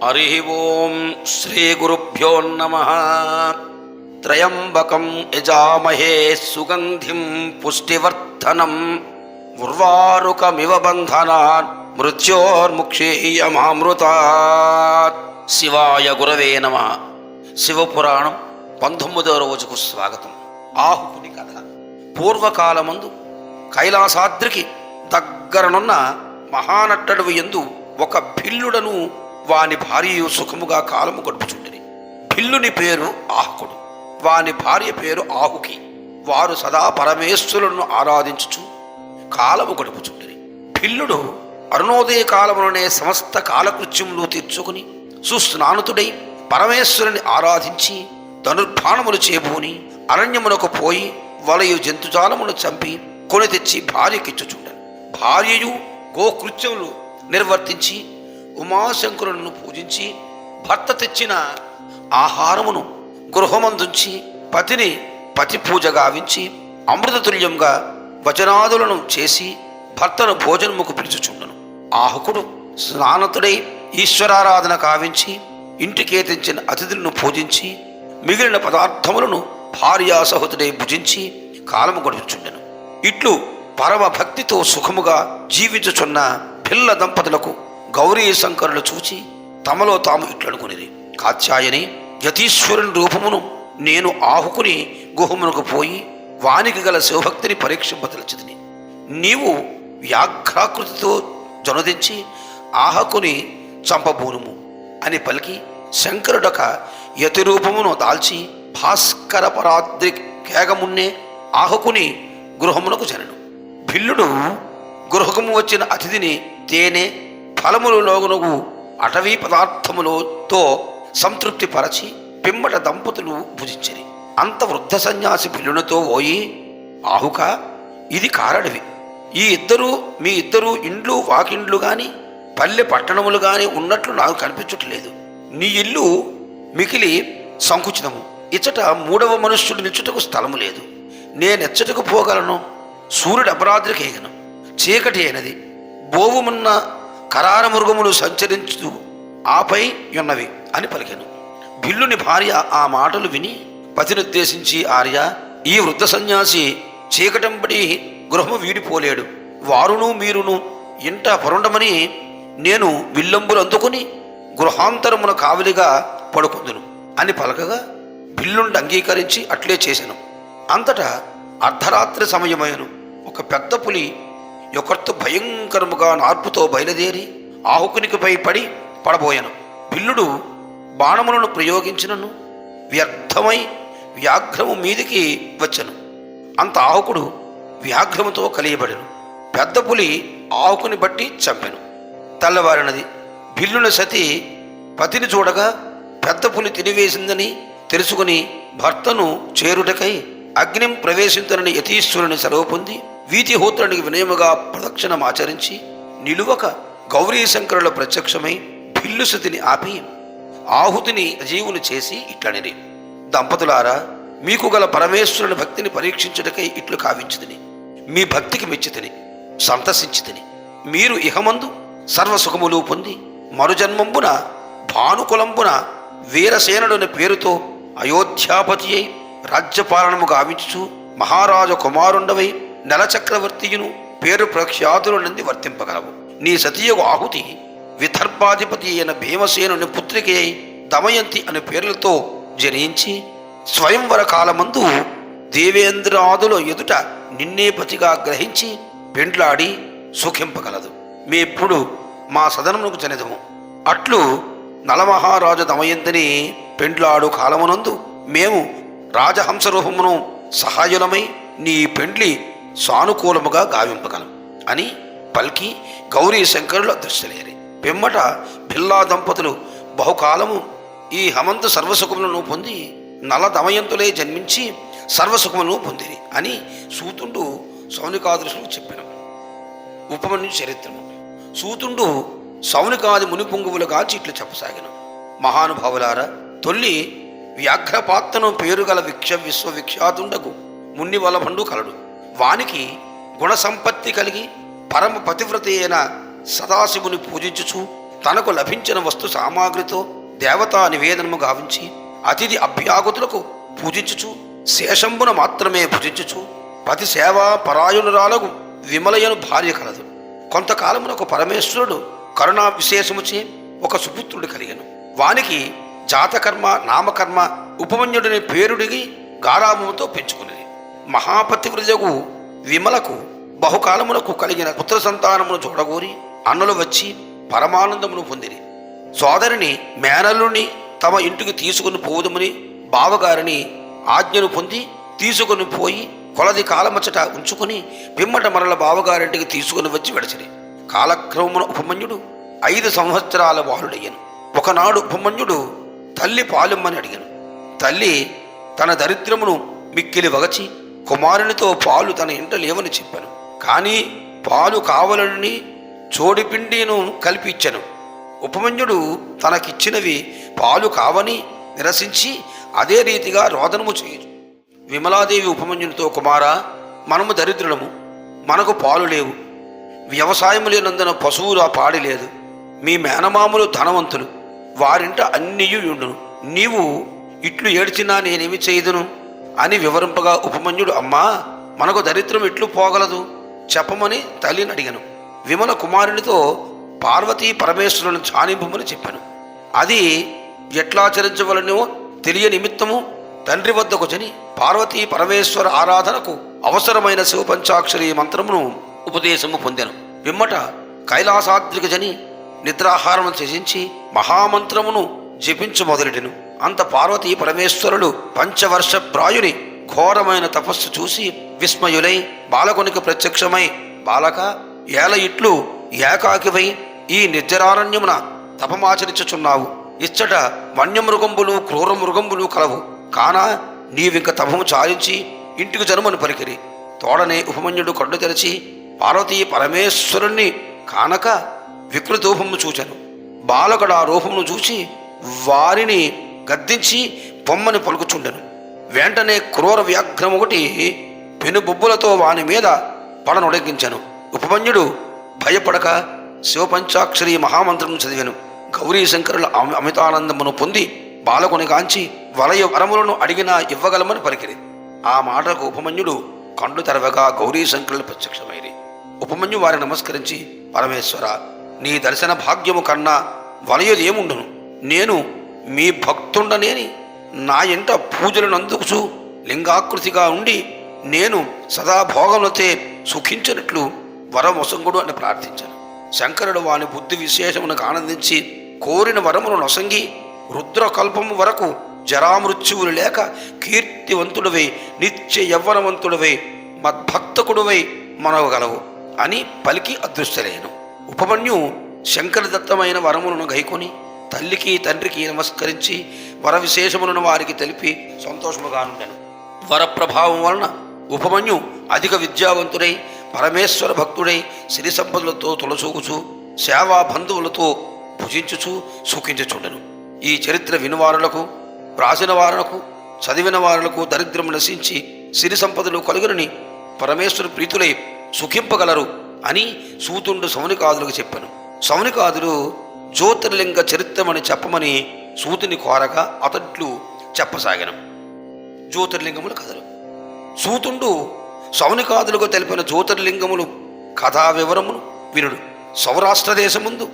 హరి ఓం శ్రీ గురుభ్యో నమః. త్రయంబకం యజామహే సుగంధిం పుష్టివర్ధనం ఉర్వారుకమివ బంధనాన్ మృత్యోర్ముక్షేయమామృతాత్. శివాయ గురవే నమః. శివపురాణం 19వ రోజుకు స్వాగతం. ఆహుకుని కథ. పూర్వకాలమందు కైలాసాద్రికి దగ్గరనున్న మహానట్టడువు యందు ఒక భిల్లుడను వాని భార్యయు సుఖముగా కాలము గడుపుచుండిరి. భిల్లుని పేరు ఆహుకుడు, వాని భార్య పేరు ఆహుకి. వారు సదా పరమేశ్వరులను ఆరాధించుచు కాలము గడుపుచుండిరి. భిల్లుడు అరుణోదయ కాలములనే సమస్త కాలకృత్యములు తీర్చుకుని సుస్నానుతుడై పరమేశ్వరుని ఆరాధించి ధనుర్బాణములు చేబూని అరణ్యమునకు పోయి వలయు జంతుజాలమును చంపి కొని తెచ్చి భార్యకిచ్చుచుండెను. భార్యయు గోకృత్యములు నిర్వర్తించి ఉమాశంకరులను పూజించి భర్త తెచ్చిన ఆహారమును గృహమందుంచి పతిని పతి పూజ గావించి అమృతతుల్యంగా వచనాదులను చేసి భర్తను భోజనముకు పిలుచుచుండెను. ఆహుకుడు స్నానతుడై ఈశ్వరారాధన కావించి ఇంటికే తెచ్చిన అతిథులను పూజించి మిగిలిన పదార్థములను భార్యాసహతుడై భుజించి కాలము గడుపుచుండెను. ఇట్లు పరమ భక్తితో సుఖముగా జీవించుచున్న పిల్ల దంపతులకు గౌరీ శంకరులు చూచి తమలో తాము ఇట్లనుకునిది. కాత్యాయని, యతీశ్వరుని రూపమును నేను ఆహుకుని గుహమునకు పోయి వానికి గల శివభక్తిని పరీక్షింపదలచితిని. నీవు వ్యాఘ్రాకృతితో జనుదించి ఆహకుని చంపబూనుము అని పలికి శంకరుడొక యతి రూపమును దాల్చి భాస్కర పరాద్రి కేగమున్నే ఆహకుని గృహమునకు జనను. భిల్లుడు గృహము వచ్చిన అతిథిని తేనె ఫలములలోగునగు అటవీ పదార్థములతో సంతృప్తి పరచి పిమ్మట దంపతులు భుజించిరి. అంత వృద్ధ సన్యాసి భిల్లునితో పోయి, ఆహుక, ఇది కారడవి. మీ ఇద్దరు ఇండ్లు వాకిండ్లు గాని పల్లె పట్టణములు గాని ఉన్నట్లు నాకు కనిపించట్లేదు. నీ ఇల్లు మికిలి సంకుచితము. ఇచ్చట మూడవ మనుష్యుడు నిల్చుటకు స్థలము లేదు. నేనెచ్చటకు పోగలను? సూర్యుడు అపరాత్రికి ఏగను, చీకటి అయినది. బోవుమున్న కరార మృగములు సంచరించు ఆపై ఉన్నవి అని పలికెను. భిల్లుని భార్య ఆ మాటలు విని పతినుద్దేశించి, ఆర్య, ఈ వృద్ధ సన్యాసి చీకటంబడి గృహము వీడిపోలేడు. వారును మీరును ఇంట పరుండమని నేను విల్లంబులు అందుకుని గృహాంతరమున కావలిగా పడుకుందును అని పలకగా భిల్లుండి అంగీకరించి అట్లే చేశాను. అంతటా అర్ధరాత్రి సమయమైను ఒక పెద్ద పులి యొకర్తు భయంకరముగా నార్పుతో బయలుదేరి ఆహుకునికిపై పడి పడబోయెను. భిల్లుడు బాణములను ప్రయోగించినను వ్యర్థమై వ్యాఘ్రము మీదికి వచ్చెను. అంత ఆహుకుడు వ్యాఘ్రముతో కలియబడెను. పెద్ద పులి ఆహుకుని బట్టి చంపెను. తెల్లవారినది. భిల్లుని సతి పతిని చూడగా పెద్ద పులి తినివేసిందని తెలుసుకుని భర్తను చేరుటకై అగ్నిం ప్రవేశించనని యతీశ్వరుని సెలవు పొంది వీతిహోత్రునికి వినయముగా ప్రదక్షిణమాచరించి నిలువక గౌరీశంకరుల ప్రత్యక్షమై భిల్లు సతిని ఆపి ఆహుతిని జీవుని చేసి ఇట్లనిరి. దంపతులారా, మీకు గల పరమేశ్వరుని భక్తిని పరీక్షించుటకై ఇట్లు కావించుతిని. మీ భక్తికి మెచ్చితిని, సంతసించితిని. మీరు ఇహమందు సర్వసుఖములు పొంది మరుజన్మంబున భానుకులంబున వీరసేనుడని పేరుతో అయోధ్యాపతి అయి రాజ్యపాలనము గావించు మహారాజ కుమారుండవై నెలచక్రవర్తియును పేరు ప్రఖ్యాతుల నుండి వర్తింపగలవు. నీ సతీయగు ఆహుతి విదర్భాధిపతి అయిన భీమసేనుని పుత్రిక అయి దమయంతి అనే పేర్లతో జనించి స్వయంవర కాలమందు దేవేంద్రాదుల ఎదుట నిన్నే పతిగా గ్రహించి పెండ్లాడి సుఖింపగలదు. మేప్పుడు మా సదనమునకు జనిదము. అట్లు నలమహారాజు దమయంతిని పెండ్లాడు కాలమునందు మేము రాజహంస రూపమును సహాయులమై నీ పెండ్లి సానుకూలముగా గావింపగలం అని పల్కి గౌరీ శంకరులు అదృశ్యలేరి. పిమ్మట భిల్లా దంపతులు బహుకాలము ఈ హమంతు సర్వసుఖములను పొంది నల దమయంతులే జన్మించి సర్వసుఖములను పొందిరి అని సూతుండు సౌనికాదృశులకు చెప్పాను. ఉపమన్యు చరిత్రము. సూతుండు సౌనికాది మునిపుంగువులు గాచి ఇట్లు చెప్పసాగాను. మహానుభావులారా, తొల్లి వ్యాఘ్రపాత్రను పేరుగల విశ్వవిఖ్యాతుండకు మున్నివలభండు కలడు. వానికి గుణసంపత్తి కలిగి పరమ పతివ్రత అయిన సదాశివుని పూజించుచు తనకు లభించిన వస్తు సామాగ్రితో దేవతా నివేదనము గావించి అతిథి అభ్యాగతులకు పూజించుచు శేషంబున మాత్రమే భుజించుచు పతి సేవా పరాయణురాలకు విమలయను భార్య కలదు. కొంతకాలమునకు పరమేశ్వరుడు కరుణా విశేషముచే ఒక సుపుత్రుడు కలిగను. వానికి జాతకర్మ నామకర్మ ఉపమన్యుడిని పేరుడిగి గారామముతో పెంచుకునేది. మహాపతివ్రతకు విమలకు బహుకాలమునకు కలిగిన పుత్ర సంతానమును చూడగోరి అన్నలు వచ్చి పరమానందమును పొందిరి. సోదరిని మేనల్లుని తమ ఇంటికి తీసుకుని పోదుమని బావగారిని ఆజ్ఞను పొంది తీసుకుని పోయి కొలది కాలమచ్చట ఉంచుకుని పిమ్మట మరల బావగారింటికి తీసుకుని వచ్చి విడిచిరి. కాలక్రమమున ఉపమన్యుడు 5 సంవత్సరాల బాలుడయ్యను. ఒకనాడు ఉపమన్యుడు తల్లి పాలిమ్మని అడిగాను. తల్లి తన దరిద్రమును మిక్కిలి వగచి కుమారునితో పాలు తన ఇంట లేవని చెప్పాను. కానీ పాలు కావాలని చోడిపిండిను కల్పించను. ఉపమన్యుడు తనకిచ్చినవి పాలు కావని నిరసించి అదే రీతిగా రోదనము చేయు. విమలాదేవి ఉపమన్యునితో, కుమారా, మనము దరిద్రులము, మనకు పాలు లేవు, వ్యవసాయము లేనందున పశువుల పాడి లేదు, మీ మేనమాములు ధనవంతులు, వారింట అన్నియు ఉండును, నీవు ఇట్లు ఏడ్చినా నేనేమి చేయదును అని వివరింపగా ఉపమన్యుడు, అమ్మా, మనకు దరిద్రం ఎట్లు పోగలదు చెప్పమని తల్లిని అడిగాను. విమల కుమారునితో పార్వతీ పరమేశ్వరులను ఛానింపమని చెప్పాను. అది ఎట్లాచరించవలనో తెలియ నిమిత్తము తండ్రి వద్దకు జని పార్వతీ పరమేశ్వర ఆరాధనకు అవసరమైన శివపంచాక్షరి మంత్రమును ఉపదేశము పొందెను. పిమ్మట కైలాసాద్రికి జని నిద్రాహారం త్యజించి మహామంత్రమును జపించు మొదలెడెను. అంత పార్వతీ పరమేశ్వరులు పంచవర్ష ప్రాయుని ఘోరమైన తపస్సు చూసి విస్మయులై బాలకునికి ప్రత్యక్షమై, బాలక, ఏల ఇట్లు ఏకాకివై ఈ నిర్జరారణ్యమున తపమాచరించుచున్నావు. ఇచ్చట వన్యమృగంబులు క్రూర మృగంబులు కలవు. కానా నీవింక తపము చాలించి ఇంటికి జనుమని పలికిరి. తోడనే ఉపమన్యుడు కళ్ళు తెరచి పార్వతీ పరమేశ్వరుణ్ణి కానక వికృతరూపము చూచెను. బాలకుడు ఆ రూపమును చూసి వారిని గద్దించి పొమ్మని పలుకుచుండెను. వెంటనే క్రూర వ్యాఘ్రం ఒకటి పెనుబొబ్బులతో వాని మీద పడనొడగించెను. ఉపమన్యుడు భయపడక శివపంచాక్షరి మహామంత్రము చదివెను. గౌరీ శంకరుల అమితానందమును పొంది బాలకుని కాంచి వలయ వరములను అడిగినా ఇవ్వగలమని పలికిరి. ఆ మాటకు ఉపమన్యుడు కండ్లు తెరవగా గౌరీ శంకరులు ప్రత్యక్షమైరి. ఉపమన్యు వారిని నమస్కరించి, పరమేశ్వర, నీ దర్శన భాగ్యము కన్నా వలయది ఏముండును? నేను మీ భక్తుండనేని నా ఇంట పూజలను అందుకుచు లింగాకృతిగా ఉండి నేను సదా భోగములతే సుఖించినట్లు వరమొసంగుడు అని ప్రార్థించాను. శంకరుడు వాని బుద్ధి విశేషమునకు ఆనందించి కోరిన వరమును నొసంగి రుద్రకల్పము వరకు జరామృత్యువులు లేక కీర్తివంతుడివై నిత్య యవ్వనవంతుడివై మద్భక్తకుడువై మనవగలవు అని పలికి అదృష్టలేను. ఉపమన్యు శంకరదత్తమైన వరములను గైకొని తల్లికి తండ్రికి నమస్కరించి వర విశేషములను వారికి తెలిపి సంతోషముగా ఉండెను. వరప్రభావం వలన ఉపమన్యు అధిక విద్యావంతుడై పరమేశ్వర భక్తుడై సిరి సంపదలతో తొలచూగుచు సేవా బంధువులతో భుజించుచు సుఖించుచుండెను. ఈ చరిత్ర వినువారులకు, వ్రాసిన వారులకు, చదివిన వారులకు దరిద్రము నశించి సిరి సంపదలు కలుగునని పరమేశ్వర ప్రీతులై సుఖింపగలరు అని సూతుండు సౌనికాదులకు చెప్పాను. సౌనికాదులు జ్యోతిర్లింగ చరిత్రమని చెప్పమని సూతుని కోరగా అతట్లు చెప్పసాగను. జ్యోతిర్లింగముల కథలు సూతుండు సౌనికాదులకు తెలిపిన జ్యోతిర్లింగములు కథా వివరమును వినుడు. సౌరాష్ట్ర దేశముందు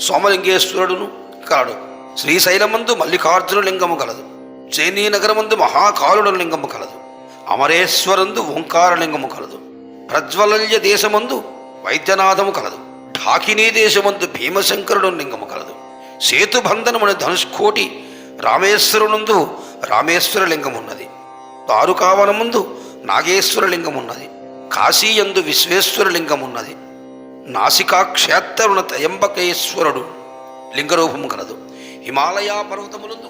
సోమలింగేశ్వరుడును కలడు. శ్రీశైలమందు మల్లికార్జున లింగము కలదు. జైనీనగరమందు మహాకాలుడ లింగము కలదు. అమరేశ్వరందు ఓంకారలింగము కలదు. ప్రజ్వలల్య దేశమందు వైద్యనాథము కలదు. ఢాకినీ దేశమందు భీమశంకరుడు లింగము కలదు. సేతుబంధనముని ధనుష్కోటి రామేశ్వరునందు రామేశ్వర లింగమున్నది. దారుకావనముందు నాగేశ్వర లింగమున్నది. కాశీయందు విశ్వేశ్వర లింగమున్నది. నాసికా క్షేత్రమున త్రయంబకేశ్వరుడు లింగరూపము కలదు. హిమాలయ పర్వతములందు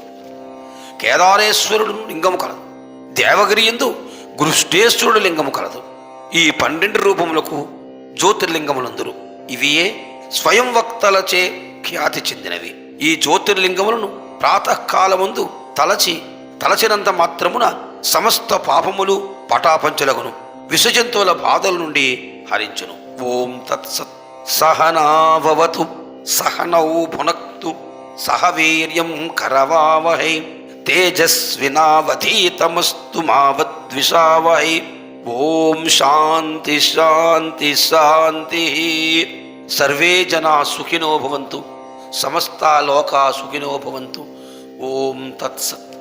కేదారేశ్వరుడు లింగము కలదు. దేవగిరి యందు గృష్టేశ్వరుడు లింగము కలదు. ఈ 12 రూపములకు జ్యోతిర్లింగములందురు. ఇవియే స్వయం వక్తలచే ఖ్యాతి చెందినవి. ఈ జ్యోతిర్లింగములను ప్రాతకాలముందు తలచినంత మాత్రమున సమస్త పాపములు పటాపంచలగును. విషజంతువుల బాధల నుండి హరించును. ఓం తత్సత్. సహనావతు సహనౌ భునక్తు సహ వీర్యం కరవావహై తేజస్వినావధీతమస్తు మా విద్విషావహై. ఓం శాంతి శాంతి శాంతి. సర్వే జనా సుఖినో భవంతు, సమస్తా లోకా సుఖినో భవంతు. ఓం తత్సత్.